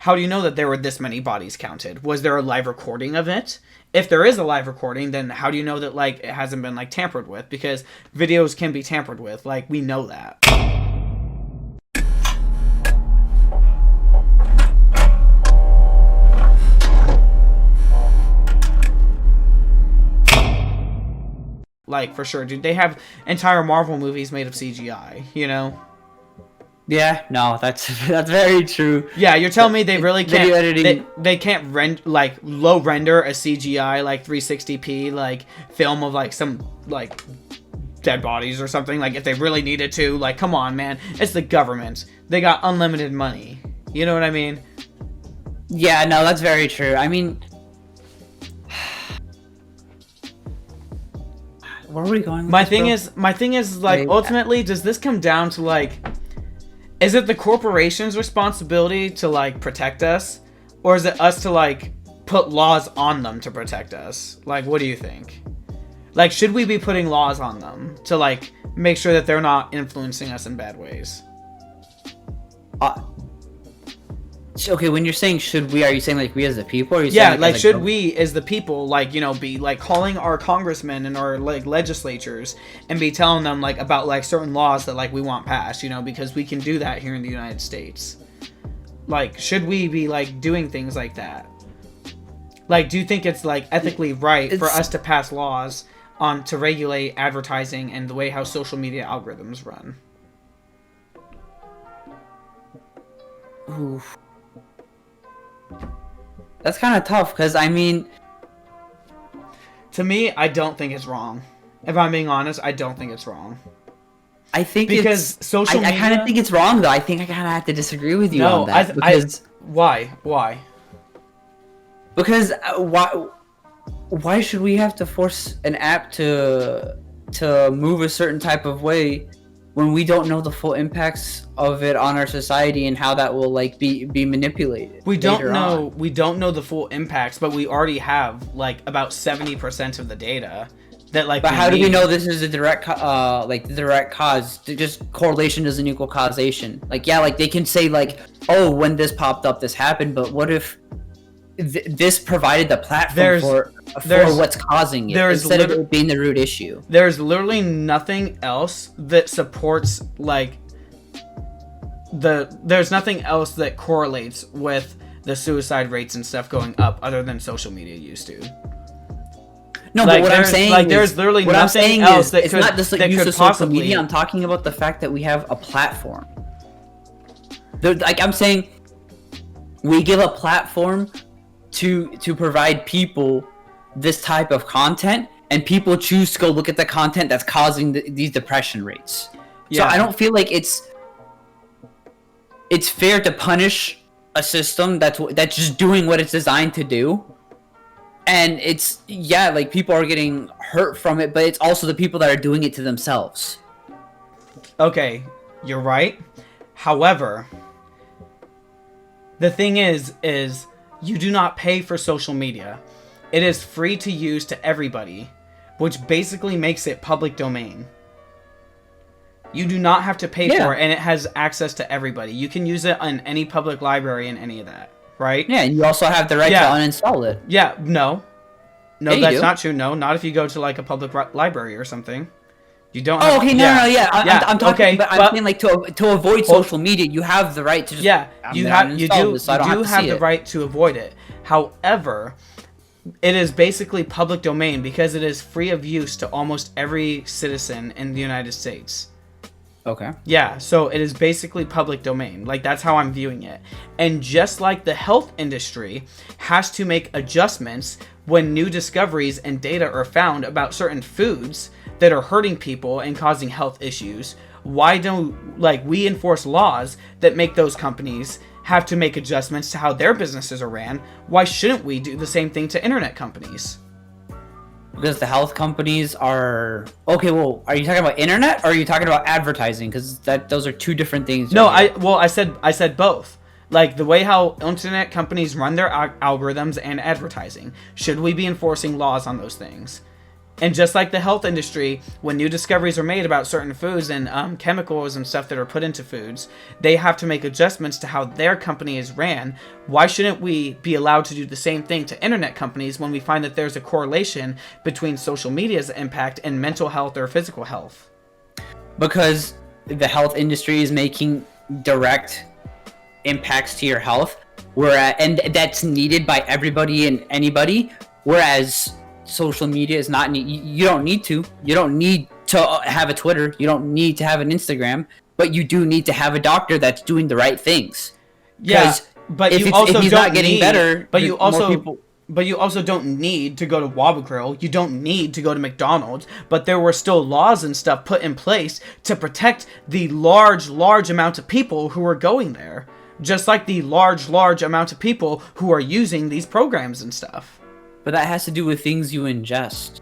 how do you know that there were this many bodies counted? Was there a live recording of it? If there is a live recording, then how do you know that, like, it hasn't been, like, tampered with? Because videos can be tampered with. Like, we know that. Like, for sure, dude. They have entire Marvel movies made of CGI, you know? Yeah, no, that's very true. Yeah, you're telling me they really can't... Video editing... They can't low render a CGI, like, 360p, like, film of, like, some, like, dead bodies or something. Like, if they really needed to. Like, come on, man. It's the government. They got unlimited money. You know what I mean? Yeah, no, that's very true. I mean... Where are we going with my this, thing is, like, ultimately, does this come down to, like, is it the corporation's responsibility to, like, protect us, or is it us to, like, put laws on them to protect us? Like, what do you think? Like, should we be putting laws on them to, like, make sure that they're not influencing us in bad ways? Okay, when you're saying should we, are you saying like we as the people? Or are you yeah, saying, like should we as the people, like, you know, be like calling our congressmen and our like legislatures and be telling them like about like certain laws that like we want passed, you know, because we can do that here in the United States. Like, should we be like doing things like that? Like, do you think it's like ethically right for us to pass laws on to regulate advertising and the way how social media algorithms run? Oof. That's kind of tough, because, I mean... To me, I don't think it's wrong. If I'm being honest, I don't think it's wrong. I think because social media... I kind of think it's wrong, though. I think I kind of have to disagree with you on that. Why? Because, why should we have to force an app to move a certain type of way when we don't know the full impacts of it on our society and how that will like be manipulated? We don't know the full impacts, but we already have like about 70% of the data that like. But how do we know this is a direct direct cause? Just correlation doesn't equal causation. Like, yeah, like they can say like, oh, when this popped up, this happened, but what if this provided the platform for what's causing it instead of it being the root issue? There's literally nothing else that supports like there's nothing else that correlates with the suicide rates and stuff going up other than social media use, dude. No, like, but what I'm saying like there's literally nothing else that it's could, not just like that use could of social possibly... media. I'm talking about the fact that we have a platform. Like I'm saying, we give a platform to provide people this type of content, and people choose to go look at the content that's causing these depression rates. Yeah. So I don't feel like it's fair to punish a system that's just doing what it's designed to do. And it's, yeah, like people are getting hurt from it, but it's also the people that are doing it to themselves. Okay, you're right. However, the thing is you do not pay for social media. It is free to use to everybody, which basically makes it public domain. You do not have to pay for it, and it has access to everybody. You can use it in any public library and any of that, right? Yeah, and you also have the right to uninstall it. Yeah, no, that's not true. No, not if you go to like a public library or something. You don't. I'm talking. But I'm saying like to avoid social media, you have the right to just you do have the right to avoid it. However, it is basically public domain because it is free of use to almost every citizen in the United States. Okay. Yeah, so it is basically public domain. Like, that's how I'm viewing it. And just like the health industry has to make adjustments when new discoveries and data are found about certain foods that are hurting people and causing health issues, why don't we enforce laws that make those companies have to make adjustments to how their businesses are ran? Why shouldn't we do the same thing to internet companies? Because the health companies are... Okay, well, are you talking about internet or are you talking about advertising? Because those are two different things. No, I said both. Like, the way how internet companies run their algorithms and advertising. Should we be enforcing laws on those things? And just like the health industry, when new discoveries are made about certain foods and chemicals and stuff that are put into foods, they have to make adjustments to how their company is ran. Why shouldn't we be allowed to do the same thing to internet companies when we find that there's a correlation between social media's impact and mental health or physical health? Because the health industry is making direct impacts to your health, and that's needed by everybody and anybody, whereas social media is not you don't need to have a Twitter, you don't need to have an Instagram, but you do need to have a doctor that's doing the right things. Yeah, but you also if he's don't not getting need, better, but you also people... But you also don't need to go to Waba Grill. You don't need to go to McDonald's. But there were still laws and stuff put in place to protect the large amount of people who are going there. Just like the large amount of people who are using these programs and stuff. But that has to do with things you ingest.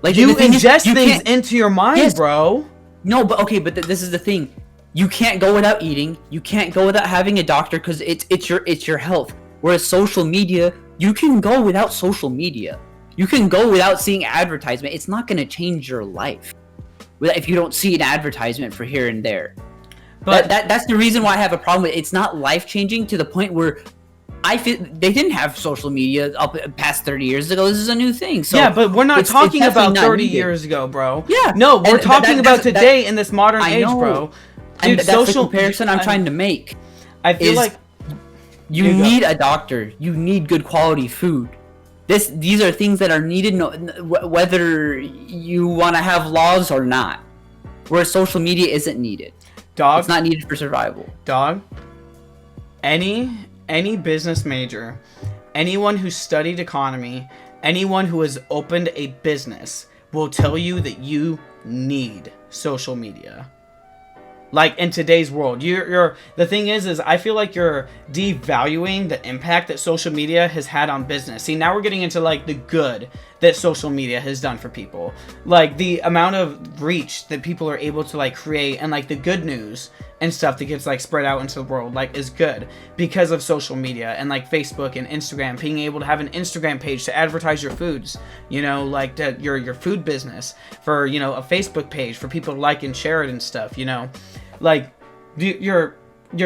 Like you ingest things into your mind, yes, bro. No, but okay, but this is the thing. You can't go without eating. You can't go without having a doctor because it's your health. Whereas social media, you can go without social media. You can go without seeing advertisement. It's not going to change your life if you don't see an advertisement for here and there. But that's the reason why I have a problem with it. It's not life-changing to the point where I feel they didn't have social media up past 30 years ago. This is a new thing. So yeah, but we're not talking about 30 years ago, bro. Yeah. No, we're talking about today in this modern age, bro. Dude, and that's the comparison I'm trying to make. I feel like you need a doctor. You need good quality food. These are things that are needed whether you want to have laws or not. Whereas social media isn't needed. Dog, it's not needed for survival. Dog, any business major, anyone who studied economy, anyone who has opened a business will tell you that you need social media. Like in today's world, you're the thing is I feel like you're devaluing the impact that social media has had on business. See, now we're getting into like the good that social media has done for people, like the amount of reach that people are able to like create, and like the good news and stuff that gets like spread out into the world like is good because of social media and like Facebook and Instagram, being able to have an Instagram page to advertise your foods, you know, like your food business, for, you know, a Facebook page for people to like and share it and stuff, you know. Like, you're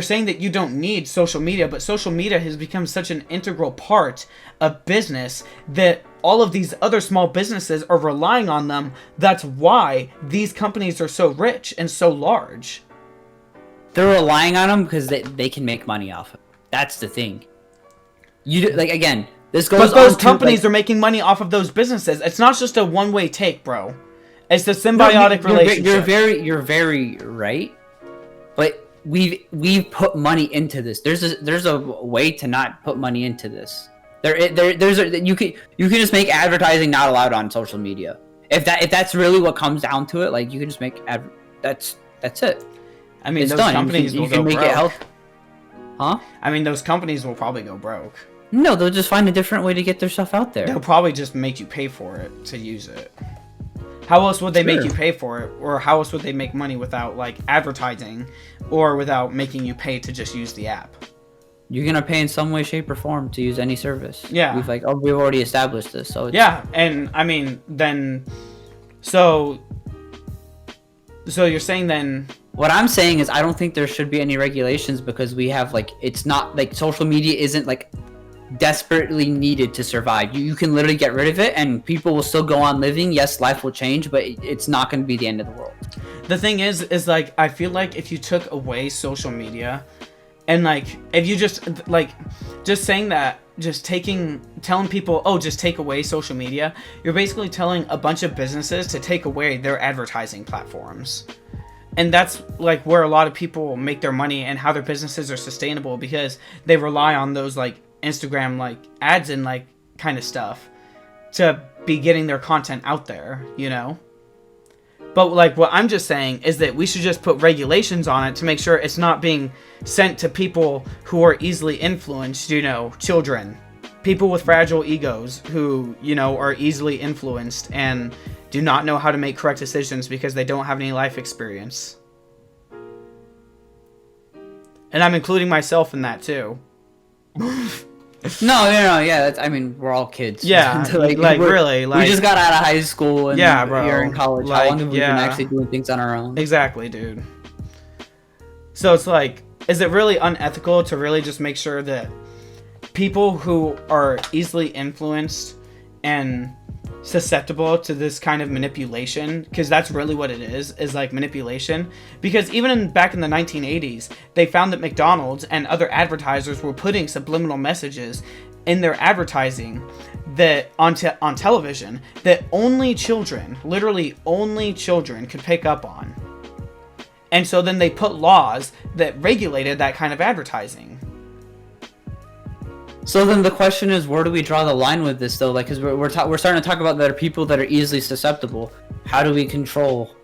saying that you don't need social media, but social media has become such an integral part of business that all of these other small businesses are relying on them. That's why these companies are so rich and so large. They're relying on them because they can make money off of it. That's the thing. Again, this goes on. But those companies are making money off of those businesses. It's not just a one-way take, bro. It's the symbiotic relationship. You're very right. But we've put money into this. There's a way to not put money into this. You can just make advertising not allowed on social media. If that's really what comes down to it, like you can just make that's it. I mean, those companies will go broke. Huh? I mean, those companies will probably go broke. No, they'll just find a different way to get their stuff out there. They'll probably just make you pay for it to use it. How else would they make you pay for it? Or how else would they make money without, like, advertising? Or without making you pay to just use the app? You're going to pay in some way, shape, or form to use any service. Yeah. We've already established this. So yeah, and, I mean, then... So you're saying then... What I'm saying is I don't think there should be any regulations because we have, like... It's not, like, social media isn't, like... desperately needed to survive. You can literally get rid of it and people will still go on living. Yes, life will change, but it's not going to be the end of the world. The thing is like, I feel like if you took away social media and like, if you just saying that, just telling people, oh, just take away social media, you're basically telling a bunch of businesses to take away their advertising platforms. And that's like where a lot of people make their money and how their businesses are sustainable, because they rely on those like Instagram like ads and like kind of stuff to be getting their content out there, you know. But like what I'm just saying is that we should just put regulations on it to make sure it's not being sent to people who are easily influenced, you know, children, people with fragile egos who, you know, are easily influenced and do not know how to make correct decisions because they don't have any life experience. And I'm including myself in that too. Yeah. I mean, we're all kids. Yeah, like really, like we just got out of high school and yeah, bro. you're in college. Like, How long have we been yeah. actually doing things on our own? Exactly, dude. So it's like, is it really unethical to really just make sure that people who are easily influenced and susceptible to this kind of manipulation, because that's really what it is like manipulation, because even back in the 1980s they found that McDonald's and other advertisers were putting subliminal messages in their advertising that on television that only children, literally only children, could pick up on. And so then they put laws that regulated that kind of advertising. So then the question is, where do we draw the line with this, though? Like, because we're starting to talk about that are people that are easily susceptible. How do we control,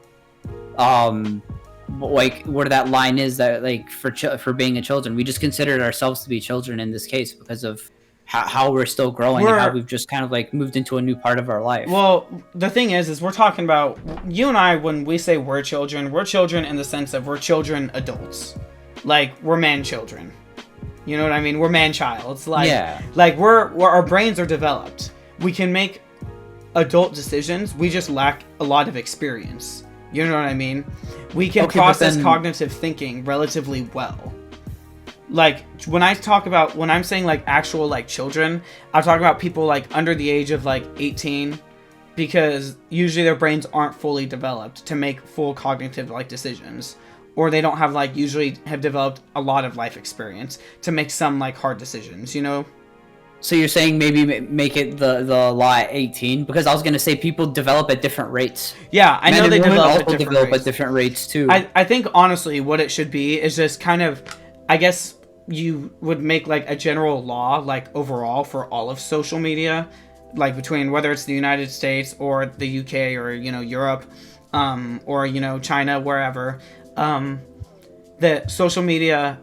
like, where that line is that, like, for being a children? We just considered ourselves to be children in this case because of how we're still growing and how we've just kind of like moved into a new part of our life. Well, the thing is we're talking about, you and I, when we say we're children in the sense of we're children adults. Like, we're man children. You know what I mean? We're man-childs. Like, yeah. Like, we're our brains are developed. We can make adult decisions. We just lack a lot of experience. You know what I mean? We can process cognitive thinking relatively well. Like, when I'm saying, like, actual, like, children, I'm talking about people, like, under the age of, like, 18, because usually their brains aren't fully developed to make full cognitive, like, decisions. Or they don't have, like, usually have developed a lot of life experience to make some, like, hard decisions, you know? So you're saying maybe make it the law at 18? Because I was going to say people develop at different rates. Yeah, I know they develop at different rates, too. I think, honestly, what it should be is just kind of, I guess you would make, like, a general law, like, overall for all of social media, like, between whether it's the United States or the UK or, you know, Europe, or, you know, China, wherever. That social media,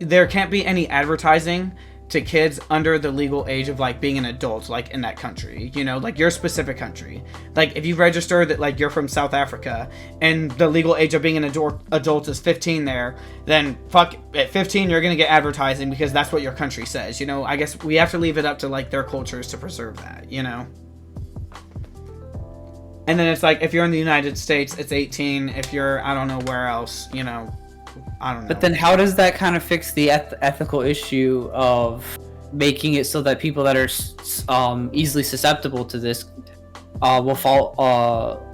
there can't be any advertising to kids under the legal age of, like, being an adult, like, in that country, you know, like, your specific country. Like, if you register that, like, you're from South Africa and the legal age of being an adult is 15 there, then fuck, at 15 you're gonna get advertising because that's what your country says, you know? I guess we have to leave it up to, like, their cultures to preserve that, you know? And then it's like, if you're in the United States, it's 18. If you're, I don't know where else, you know, I don't know. But then how does that kind of fix the ethical issue of making it so that people that are easily susceptible to this will fall,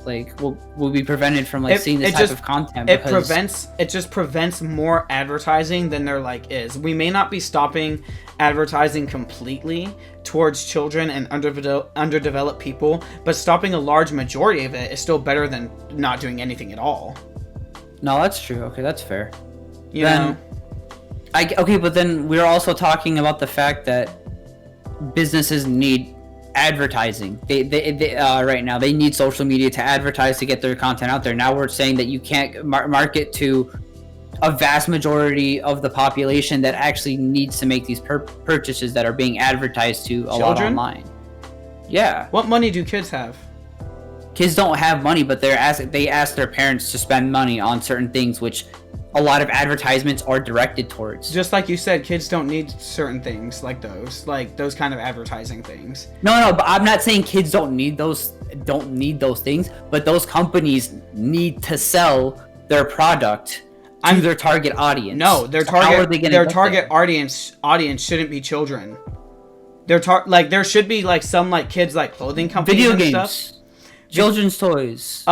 will be prevented from, like, seeing this type of content? It just prevents more advertising than there, like, is. We may not be stopping advertising completely towards children and underdeveloped people, but stopping a large majority of it is still better than not doing anything at all. No, that's true. Okay, that's fair. You know? But then we're also talking about the fact that businesses need advertising. They right now they need social media to advertise to get their content out there. Now we're saying that you can't market to a vast majority of the population that actually needs to make these purchases that are being advertised to a lot online. Yeah. What money do kids have? Kids don't have money, but they ask their parents to spend money on certain things, which a lot of advertisements are directed towards. Just like you said, kids don't need certain things like those kind of advertising things. No, but I'm not saying kids don't need those things, but those companies need to sell their product to their target audience. No, their target audience shouldn't be children. There should be, like, some, like, kids, like, clothing companies, video and games, stuff. Children's toys.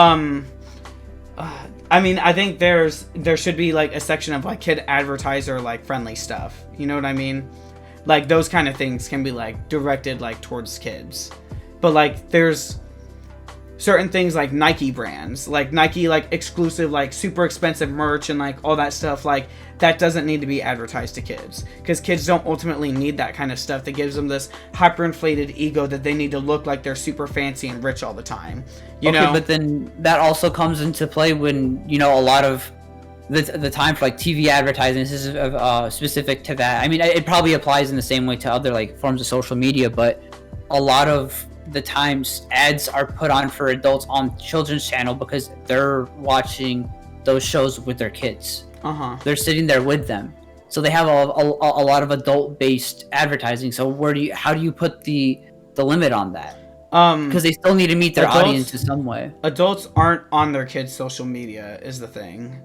I mean, I think there should be, like, a section of, like, kid advertiser, like, friendly stuff. You know what I mean? Like, those kind of things can be, like, directed, like, towards kids. But, like, there's certain things like Nike brands, like Nike, like, exclusive, like, super expensive merch and, like, all that stuff, like, that doesn't need to be advertised to kids, because kids don't ultimately need that kind of stuff that gives them this hyperinflated ego that they need to look like they're super fancy and rich all the time, you know? But then that also comes into play when, you know, a lot of the time for, like, TV advertising, this is specific to that. I mean, it probably applies in the same way to other, like, forms of social media, but a lot of the times ads are put on for adults on children's channel because they're watching those shows with their kids. They're sitting there with them. So they have a lot of adult-based advertising. So how do you put the limit on that? Because they still need to meet their audience in some way. Adults aren't on their kids' social media is the thing.